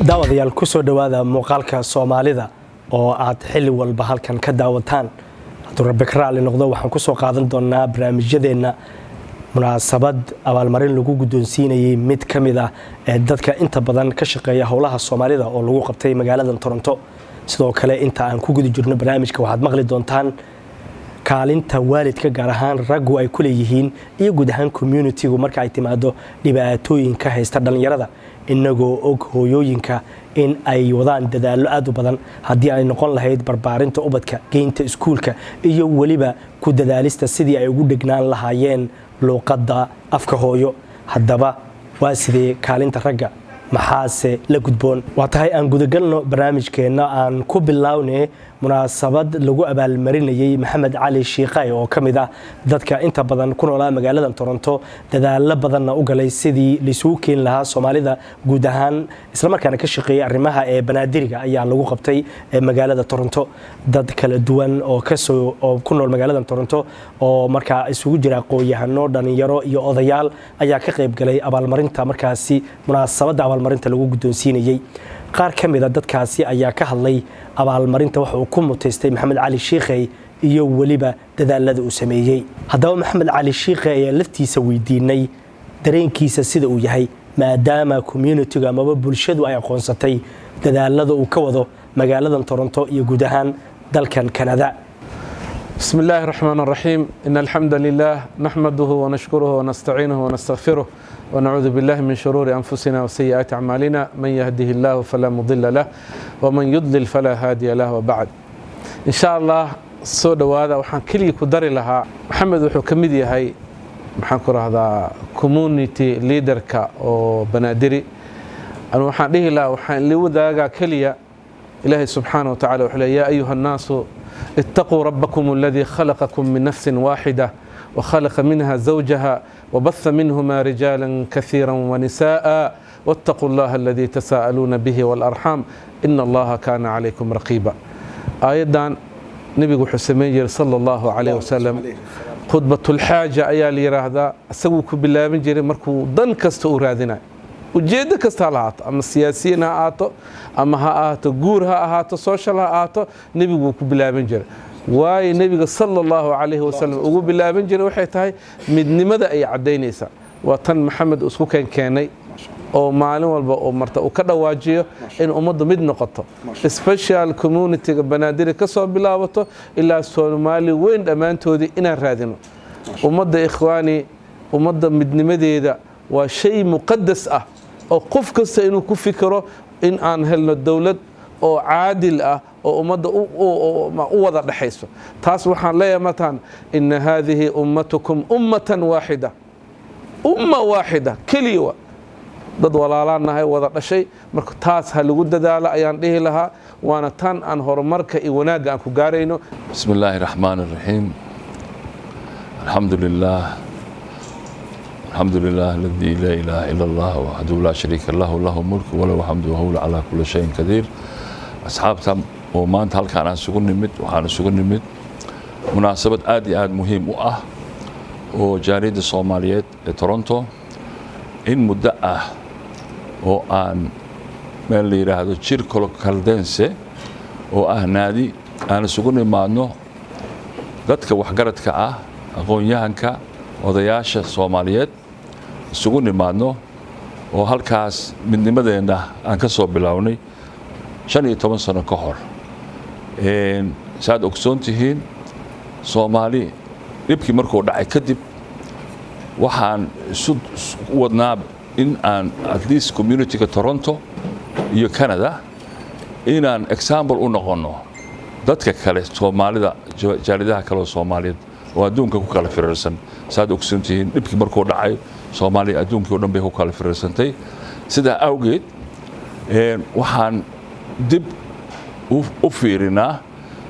daawadayaal ku soo dhawaada muuqaalka Soomaalida oo aad xilli walba halkan ka daawataan hadduu Rabbi ka raali noqdo waxaan ku soo qaadan doonaa barnaamijyadeena munaasabad abaalmarin lagu guddoonsiinayay mid kamid ah dadka inta badan ka shaqeeya howlaha Soomaalida oo lagu qabtay magaalada Toronto sidoo kale inta aan ku guda jirno barnaamijka waxaad maqli doontaan kaalinta waalidka gaar ahaan raggu ay ku leeyihiin iyo guud ahaan community-gu marka ay timaado dhibaatooyinka haysta dhalinyarada inagoo og hooyooyinka in ay wadaan dadaalo aad u badan haddii ay noqon lahayd barbaarinta ubadka geynta iskuulka iyo waliba ku dadaalista sidii ay ugu dhignaan lahaayeen luqadda afka hooyo haddaba waa sidee kaalinta ragga maxaase la gudboon waa tahay aan gudagalno barnaamijkeena aan ku bilawnay munaasabad lagu abaalmarinayay Maxamed Cali Shiiqay oo kamid ah dadka inta badan ku noolaa magaalada Toronto dadaalo badanna u galay sidii lisugu keen lahaa Soomaalida guud ahaan isla markaana ka shaqeeyay arrimaha banaadiriga ayaa lagu qabtay magaalada Toronto dad kala duwan oo ku nool magaalada Toronto oo markaa isugu jira aqoon-yahano dhalinyaro iyo odayaal ayaa ka qayb galay abaalmarinta markaasi munaasabada abaalmarinta lagu guddoonsiinayay qaar kamid ah dadkaasi ayaa ka hadlay abaalmarinta waxa uu ku muteystay Maxamed Cali Shiiqay iyo waliba dadaalada uu sameeyay haddaba Maxamed Cali Shiiqay ayaa laftiisa weydiinay dareenkiisa sida uu yahay maadaama community-ga ama bulshadu ay aqoonsatay dadaalada uu ka wado magaalada Toronto iyo guud ahaan dalkan Canada بسم الله الرحمن الرحيم إن الحمد لله نحمده ونشكره ونستعينه ونستغفره ونعوذ بالله من شرور أنفسنا وسيئات أعمالنا من يهده الله فلا مضل له ومن يضلل فلا هادي له وبعد إن شاء الله سود هذا وحن كلي كدر لها محمد وحكمدي هاي محنكر هذا كوميونيتي ليدر كا أو بنادري أنا وحن له لا وحن لوذا كليا إلهي سبحانه وتعالى وحلا يا أيها الناس اتقوا ربكم الذي خلقكم من نفس واحدة وخلق منها زوجها وبث منهما رجالا كثيرا ونساء واتقوا الله الذي تساءلون به والأرحام إن الله كان عليكم رقيبا أيضا نبي حسين صلى الله عليه وسلم خطبة الحاجة أيالي هذا أسوك بالله من جري مركو ضن كستورادنا وجيدة كستالات أما السياسيين هاتو أما هاتو جورها هاتو سوشيال هاتو نبي بالله من جري واي نبي صلى الله عليه وسلم وقول بالله من جري وحيتها من ماذا أي عدينيسا وطن محمد أسكو كاني أو معلوم أو مرتا وكذا واجيه إن أمض مد نقطة سبيشال كوميونيتي بنادر كسر بلاوته إلا الصومالي وين أمانته دي إن الرادينو أمض إخواني أمض مد مديدا وشيء مقدس أو قف كسر إنه كفكره إن عن هلنا الدولة أو عادل أو أمض أو وضع الحيسة تصبح لا يمتان إن هذه أمتكم أمة واحدة أمة واحدة كليوة dad walaalanahay wada dhashay marka taas ha lagu dadaalo ayaan dhihi lahaa waana tan aan horumarka iyo wanaaga aan ku gaarayno bismillaahir rahmaanir rahiim alhamdulillah alladhi la ilaha illa allah wahdahu la sharika lahu lahu mulku wa lahu hamdu wa huwa ala kulli shay'in qadir asxaabta oo maanta halkaan aan sugu nimid munaasabad aad iyo aad muhiim u ah oo jaariyadda Soomaaliyeed ee Toronto in muddo ah oo aan meel la yiraahdo Circolo Caldense oo ah naadi aan isugu nimaadno dadka waxgaradka ah aqoon-yahanka odayaasha Soomaaliyeed isugu nimaadno oo halkaas midnimadeena aan ka soo bilownay 15 sano ka hor saad ogsoontihiin Soomaali dibkii markuu dhacay kadib waxaan isu wadnaa in aan at least community-ga Toronto iyo Canada inaan example u noqono dadka kale Soomaalida jaaridaha kale Soomaaliyeed oo adduunka ku kala firirsan saad ogsoontihiin dibkii markuu dhacay Soomaaliya adduunka oo dhan bay ku kala firirsantay sida awgeed waxaan dib u fiirinaa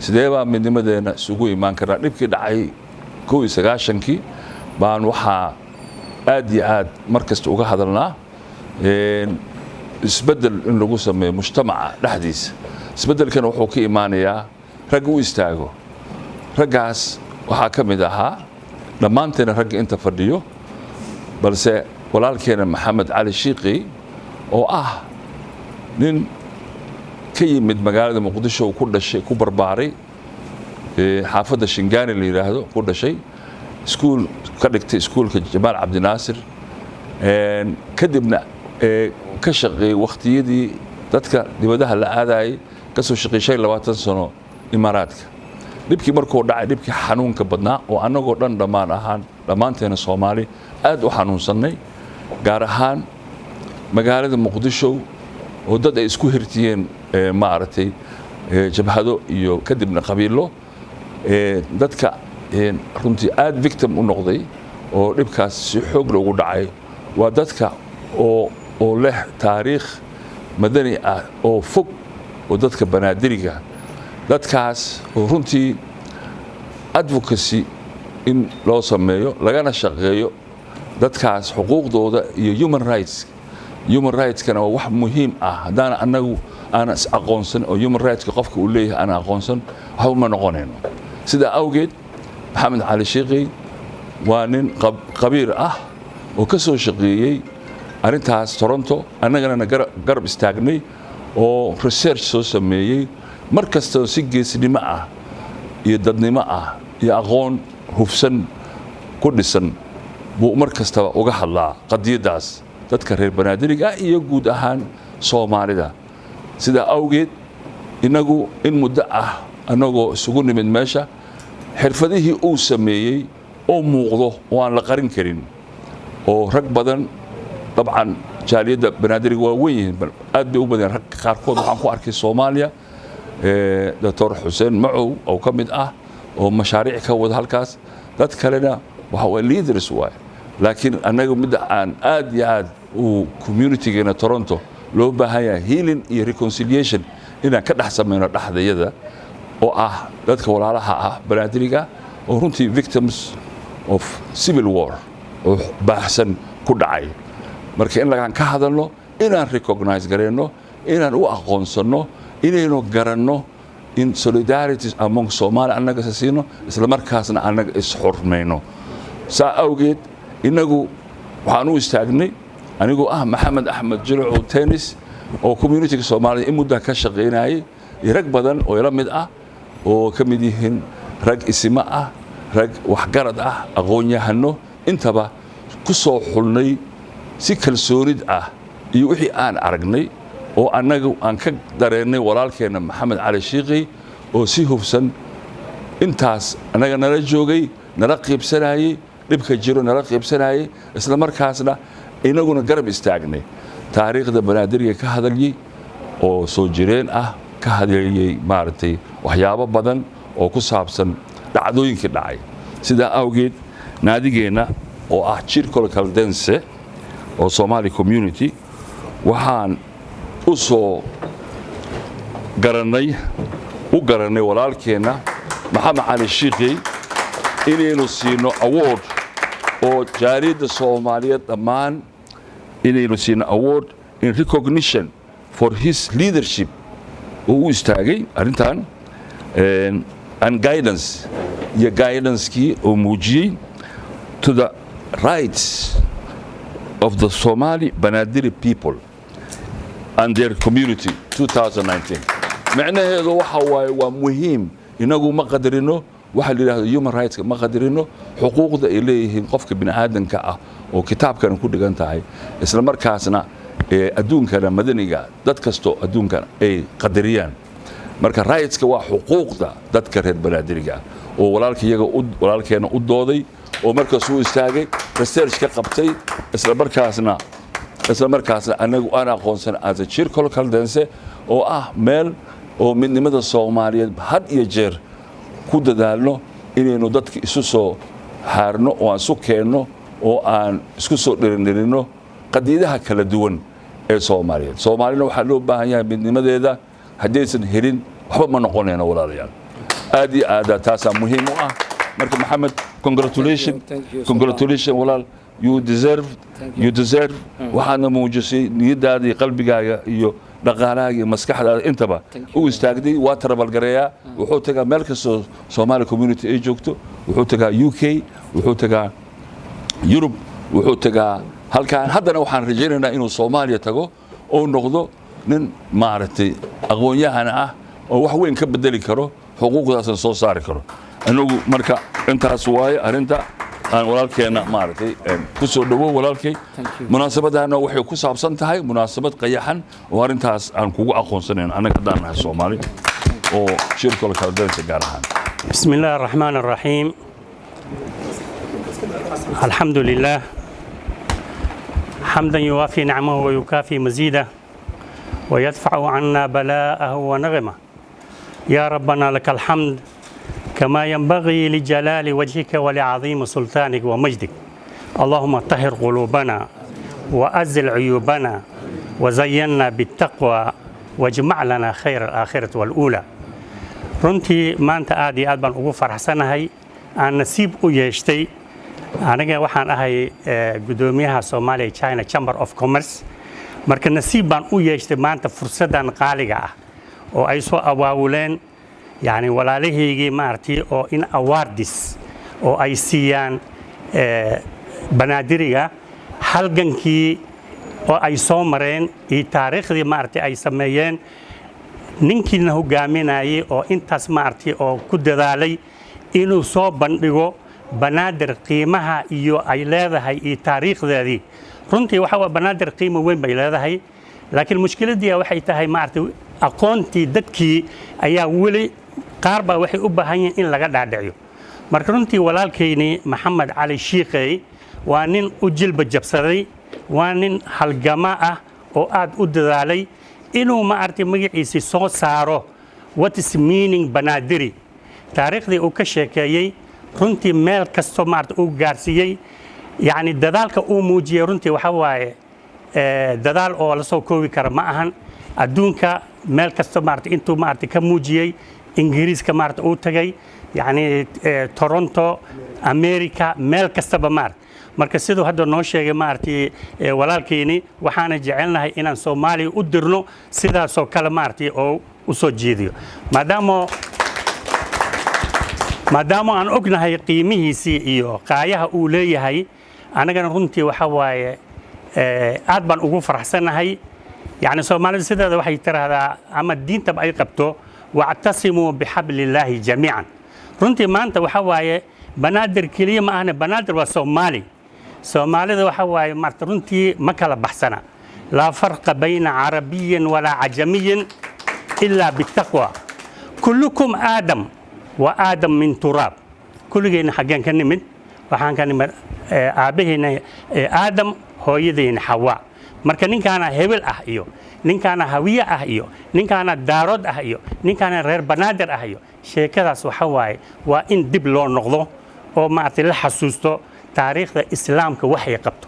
sideeba midnimadeena isugu imaan karaa dibkii dhacay 1990kii baan waxaa aad iyo aad markasta uga hadalnaa isbedel in lagu sameeyo mujtamaca dhexdiisa isbedelkan wuxuu ka imaanayaa rag u istaago raggaas waxaa ka mid ahaa dhammaanteena ragga inta fadhiyo balse walaalkeena Maxamed Cali Shiiqay oo ah nin ka yimid magaalada muqdisho uu ku dhashay ku barbaaray xaafadda Shingaani la yiraahdo ku dhashay iskuul ka dhigtay iskuulka Jamaal Cabdinaasir kadibna ka shaqeeyay waqtiyadii dadka dibadaha la aadayay ka soo shaqeeyay 20 sano Imaaraadka dhibkii markuu dhacay dhibkii xanuunka badnaa oo anagoo dhan dhammaanteena Soomaali aad u xanuunsanay gaar ahaan magaalada Muqdisho oo dad ay isku hirtiyeen maartay jabhado iyo kadibna qabiilo dadka runtii aad victim u noqday oo dhibkaas si xoog loogu dhacay waa dadka oo leh taariikh madani ah oo fog oo dadka banaadiriga dadkaas oo runtii advocacy in loo sameeyo lagana shaqeeyo dadkaas xuquuqdooda iyo human rights kana waa wax muhiim ah hadaan anagu aan aqoonsan oo human rights ka qofka uu leeyahay aan aqoonsan waxa ma noqonayno sida awgeed Maxamed Cali Shiiqi waa nin qabiir ah oo ka soo shaqeeyay arintaas Toronto annagana garab istaagnay oo research soo sameeyay markasta si geesinimo ah iyo dadnimo ah iyo aqoon hufsan ku dhisan buu markasta uga hadlaa qadiyadaas dadka reer banaadiriga iyo guud ahaan Soomaalida sida awgeed inagu in muddo ah anagoo isugu nimid meesha xirfadihii uu sameeyay oo muuqdo oo aan la qarin karin oo rag badan dabcan jaaliyada banaadiriga waa weyn aad bay u badan rag qaarkood waxaan ku arkay Soomaaliya Dr. Xuseen Macow oo kamid ah oo mashaariic ka wada halkaas dad kalena waxa way leaders waay laakiin anagu mid aan aad iyo aad u community-geena Toronto loo baahan yahay healing iyo reconciliation inaan ka dhex sameeyno dhaxdayada oo ah dadka walaalaha ah banaadiriga oo runtii victims of civil war oo baahsan ku dhacay marka in lagaan ka hadalno inaan recognize gareeno inaan u aqoonsano inaynu garanno in solidarity among Somali annaga siino isla markaasna annaga is xurmayno saa awgeed inagu waxaan u istaagnay anigu Maxamed Axmed Jilco tennis oo community-ga Soomaaliya in muddo ka shaqeynayay rag badan oo ila mid ah oo kamid yihiin rag isima ah rag waxgarad ah aqoon-yahano intaba ku soo xulnay si kalsoonid ah iyo wixii aan aragnay oo annagu aan ka dareenay walaalkeena Maxamed Cali Shiiqi oo si hubsan intaas annaga nala joogay nala qiibsanayay dhibka jiro nala qiibsanayay isla markaasna inaguna garab istaagnay taariikhda banaadiriga ka hadalay oo soo jireen ah ka hadlayay maartay waxyaabo badan oo ku saabsan dhacdooyinka dhacay sida awgeed naadigeena oo ah Circle Dance oo Somali community waxaan u soo garanay walaalkeena Maxamed Cali Shiiqi inaynu siino award oo jaaliyada Soomaaliyeed dhammaan inaynu siino award in recognition for his leadership oo u istaagay arintan and guidance kii oo muujiyay to the rights of the Somali Banadiri people and their community 2019 macnaheedu waxa waaye waa muhiim inagu ma qadarino waxa la yiraahdo human rights ma qadarino xuquuqda ay leeyihiin qofka bini'aadanka ah oo kitaabkan ku dhigan tahay isla markaasna adduunkana madaniga dad kasto adduunkan ay qadariyaan marka rights-ka waa xuquuqda dadka reer banaadiriga oo walaalkeena u dooday oo markaas uu istaagay research ka qabtay isla markaasna anagu aan aqoonsan as a Circle Dance oo ah meel oo midnimada Soomaaliyeed had iyo jeer ku dadaalno inaynu dadka isu soo haarno oo aan isu keenno oo aan isku soo dhirindirino qadiidaha kala duwan ee Soomaaliyeed Soomaalina waxaa loo baahan yahay midnimadeeda haddaysan helin waxba ma noqonayno walaalayaal aad iyo aad taasa muhiim u ah marka Maxamed congratulations walaal you deserve waxaana muujisay niyadaada iyo qalbigaaga iyo dhaqaalahaaga iyo maskaxdaada intaba u istaagday waa tarabalgareeyaa wuxuu tagaa meel kastoo Somali community ay joogto wuxuu tagaa UK wuxuu tagaa Europe wuxuu tagaa halkaan haddana waxaan rajaynaynaa inuu Soomaaliya tago oo noqdo nin maaragtay aqoon-yahana ah oo wax weyn ka bedeli karo xuquuqdaasna soo saari karo anagu marka intaas waaye arrinta aan walaalkeena maaragtay ku soo dhawow walaalkay munaasabadana waxay ku saabsan tahay munaasabad qayaxan oo arrintaas aan kugu aqoonsanayn anaga haddaan nahay Soomaali oo shirka la kala danaysa gaar ahaan بسم الله الرحمن الرحيم الحمد لله حمدا يوافي نعمه ويكافي مزيده ويدفع عنا بلاءه ونغمه يا ربنا لك الحمد كما ينبغي لجلال وجهك ولعظيم سلطانك ومجدك اللهم طهر قلوبنا وأزل عيوبنا وزينا بالتقوى واجمع لنا خير الآخرة والأولى runtii maanta aad iyo aad baan ugu faraxsanahay aan nasiib u yeeshtay aniga waxaan ahay gudoomiyaha Soomaaliya China Chamber of Commerce marka nasiib baan u yeeshtay maanta fursadan qaaliga ah oo ay soo awaawuleen yani walaalahaygi maartii oo in awards oo ay siiyaan banaadiriga halgankii oo ay soo mareen iyo taariikhdii maartii ay sameeyeen ninkiina hogaaminayay oo intaas maartii oo ku dadaalay inuu soo bandhigo banaadir qiimaha iyo ay leedahay iyo taariikhdeedii runtii waxa waa banaadir qiimo weyn bay leedahay laakiin mushkiladii waxay tahay maartii aqoontii dadkii ayaa weli qaar baa waxay u baahan yihiin in laga dhaadhiciyo marka runtii walaalkayni Maxamed Cali Shiiqey waa nin u jilba jabsaday waa nin halgama ah oo aad u dadaalay inuu maartii magaciisa soo saaro what is meaning banaadiri taariikhdii uu ka sheekeeyay runtii meel kasto maartii uu gaarsiiyay yani dadaalka uu muujiyay runtii waxa waaye dadaal oo la soo koobi kara ma ahan adduunka meel kasto maartii intuu maartii ka muujiyay ingiriiska maartii uu tagay yani Toronto America meel kastaba maartii marka sidoo hadda noo sheegay maartii walaalkeeni waxaan jecelnahay inaan Soomaaliya u dirno sidaas oo kale maartii oo u soo jeediyo maadaama aan ognahay qiimihiisii iyo qaayaha uu leeyahay anagana runtii waxa waaye aad baan ugu faraxsanahay yani Soomaalida sideeda waxay tiraahdaa ama diinta ay qabto wa'tasimu bihablillahi jamii'an runtii maanta waxa waaye banaadir kaliya ma ahna banaadir waa Soomaali Soomaalida waxa waaye maarta runtii ma kala baxsana la farqa bayna arabiyyin wala ajamiyyin illa bittaqwa kullukum aadam wa aadam min turab kulligeena xaggan ka nimid waxaan ka nimid aabaheena aadam hooyadeena Hawa marka ninkaana hebel ah iyo ninkaana hawiye ah iyo ninkaana daarood ah iyo ninkaana reer banaadir ah iyo sheekadaas waxa waaye waa in dib loo noqdo oo maartii la xasuusto taariikhda islaamka waxay qabto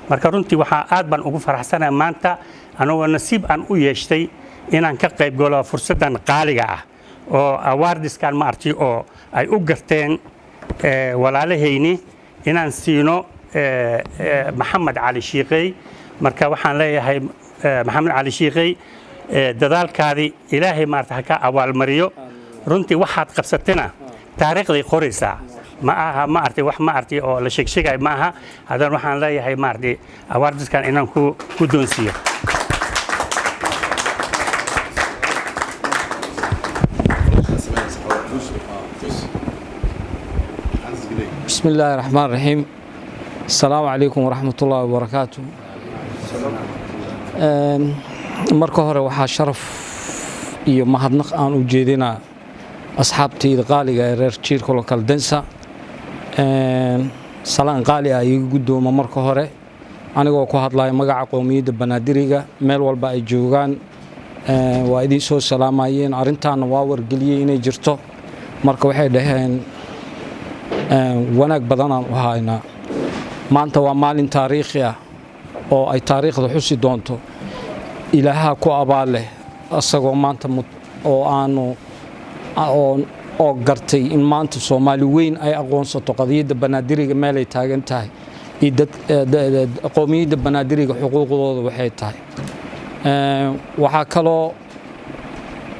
marka runtii waxa aad baan ugu faraxsanahay maanta anoo nasiib aan u yeeshtay inaan ka qayb galo fursadan qaaliga ah oo awardskan maartii oo ay u garteen walaalahayni inaan siino Maxamed Cali Shiiqey marka waxaan leeyahay Maxamed Cali Shiiqey dadaalkaadii ilaahay maartii ka abaalmariyo runtii waxaad qabsatana taariikhday qoraysaa ma aha maartii wax maartii oo la sheegay ma aha hadan waxaan leeyahay maartii awardskan inaan ku doonsiyo بسم الله الرحمن الرحيم السلام عليكم ورحمة الله وبركاته marka hore waxaa sharaf iyo mahadnaq aan u jeedinaa asxaabtayda qaaliga ee reer jiirka local densa salaan qaali ah iga guddooma marka hore anigoo ku hadlaya magaca qowmiyadda banaadiriga meel walba ay joogaan waa idin soo salaamayeen arrintaana waa wargeliyay inay jirto marka waxay dhaheen wanaag badanaan u haynaa maanta waa maalin taariikhi ah oo ay taariikhda xusi doonto ilaaha ku abaal leh asagoo maanta oo aanu oo gartay in maanta Soomaali weyn ay aqoonsato qadiyadda banaadiriga meel ay taagan tahay qowmiyadda banaadiriga xuquuqdooda waxay tahay waxa kaloo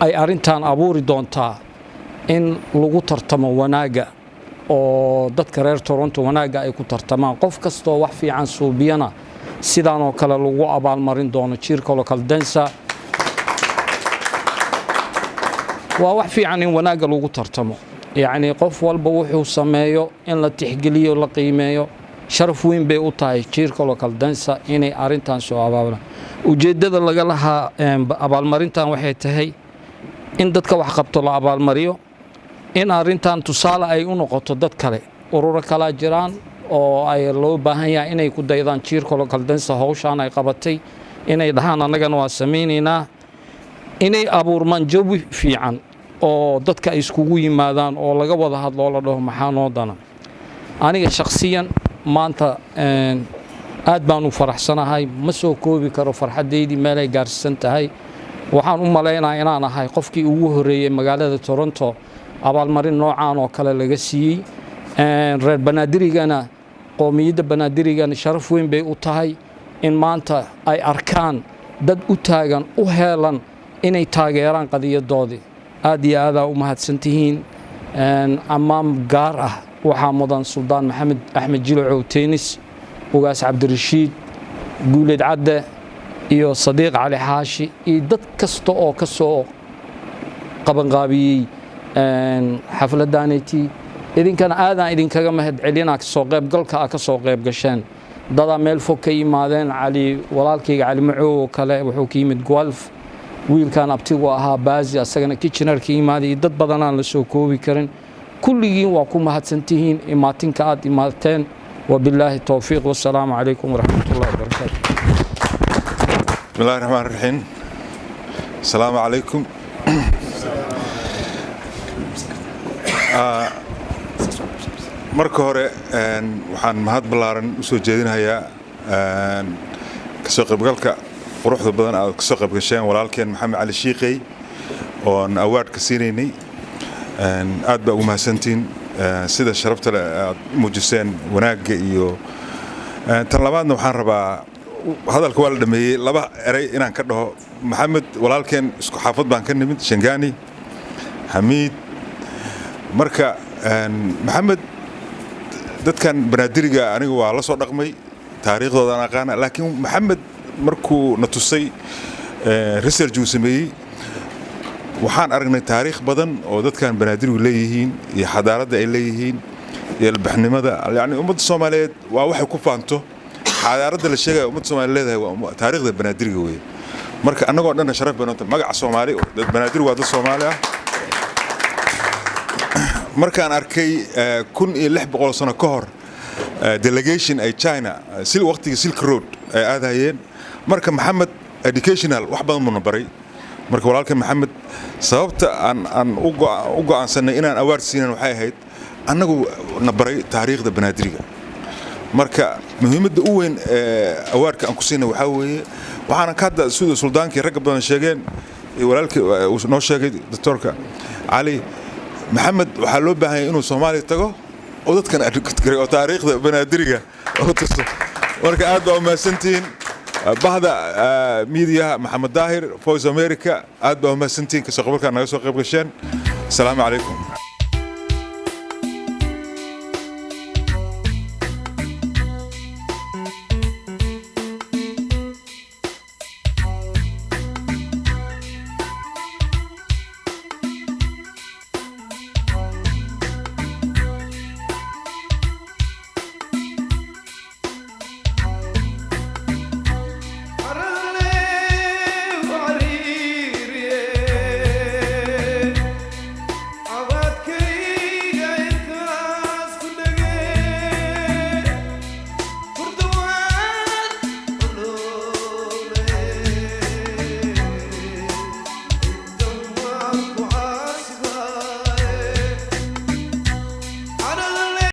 ay arintan abuuri doontaa in lagu tartamo wanaaga oo dadka reer Toronto wanaaga ay ku tartamaan qof kasto wax fiican suubiyana sidaan oo kale lagu abaalmarin doono jiirka local densa waa wax fiican in wanaagga lagu tartamo yacni qof walba wuxuu sameeyo in la tixgeliyo la qiimeeyo sharaf weyn bay u tahay jiirka local dance inay arintan soo abaabulaan ujeedada laga lahaa abaalmarintan waxay tahay in dadka wax qabto la abaalmariyo in arintan tusaale ay u noqoto dad kale ururo kala jiraan oo ay loo baahan yahay inay ku daydaan jiirka local dance hawshan ay qabatay inay dhahaan anagana waa sameeynaa inay abuurmaan jawi fiican oo dadka ay iskugu yimaadaan oo laga wada hadlo la dhaho maxaa noo dana aniga shakhsiyan maanta aad baan u faraxsanahay ma soo koobi karo farxadeydii meel ay gaarsiisan tahay waxaan u maleynayaa inaan ahay qofkii ugu horeeyay magaalada Toronto abaalmarin noocaan oo kale laga siiyey reer banaadirigana qoomiyadda banaadirigana sharaf weyn bay u tahay in maanta ay arkaan dad u taagan u heelan inay taageeraan qadiyadoodii aad iyo aad u mahadsantihiin amaam gaar ah waxaa mudan Suldaan Maxamed Axmed Jilocow Teenis ugaas Cabdirashiid Guuleed Cadde iyo Sadiiq Cali Xaashi iyo dad kasta oo ka soo qabanqaabiyey xafladaanetii idinkana aadaan idinkaga mahad celinaa soo qaybgalka ka soo qayb gasheen dada meel fog ka yimaadeen cali walaalkayga cali macow kale wuxuu ka yimid golf wiilkan abtigu ahaa baazi asagana kitchener ka yimaaday dad badan aan la soo koobi karin kulligiin waa ku mahadsantihiin imaatinka aad imaateen wabillahi tawfiiq wassalaamu calaykum waraxmatullahi wabarakaatu bismillaahi raxmaani raxiim assalaamu calaykum marka hore waxaan mahad ballaaran u soo jeedinayaa kasoo qaybgalka quruxda badan aad kasoo qayb gasheen walaalkeen maxamed cali shiiqey oon awaardka siinaynay aad baa ugu mahadsantiin sida sharafta leh aad muujiseen wanaagga iyo tan labaadna waxaan rabaa hadalka waa la dhameeyey laba eray inaan ka dhaho maxamed walaalkeen isku xaafad baan ka nimid Shangaani Xamiid marka maxamed dadkan banaadiriga aniga waa la soo dhaqmay taariikhdooda aan aqaan laakiin maxamed markuu na tusay research uu sameeyey waxaan aragnay taariikh badan oo dadkan banaadirigu leeyihiin iyo xadaaradda ay leeyihiin iyo albaxnimada yani ummadda Soomaaliyeed waa waxay ku faanto xadaaradda la sheegay ummadda Soomaaliyeed leedahay waa taariikhda banaadiriga weey marka anagoo dhan sharaf badan magaca Soomaali dad banaadirigu waa dad Soomaali ah markaan arkay 1600 sano ka hor delegation ay China waqtiga Silk Road ay aadayeen marka maxamed educational wax badan mu nabaray marka walaalka maxamed sababta aan u go'aansanay inaan award siinan waxay ahayd anagu nabaray taariikhda banaadiriga marka muhiimadda u weyn awardka aan ku siinay waxa weeye waxaan ka hadda sida suldaankii rag badan sheegeen walaalkii uu noo sheegay doctorka Ali maxamed waxaa loo baahan yahay inuu Soomaaliya tago oo dadkan adkaray oo taariikhda banaadiriga oo tuso marka aad baa mahadsantiin bahda media Maxamed Daahir Voice America aad baa mahadsantiin ka soo qaybgalka naga soo qayb gasheen assalaamu calaykum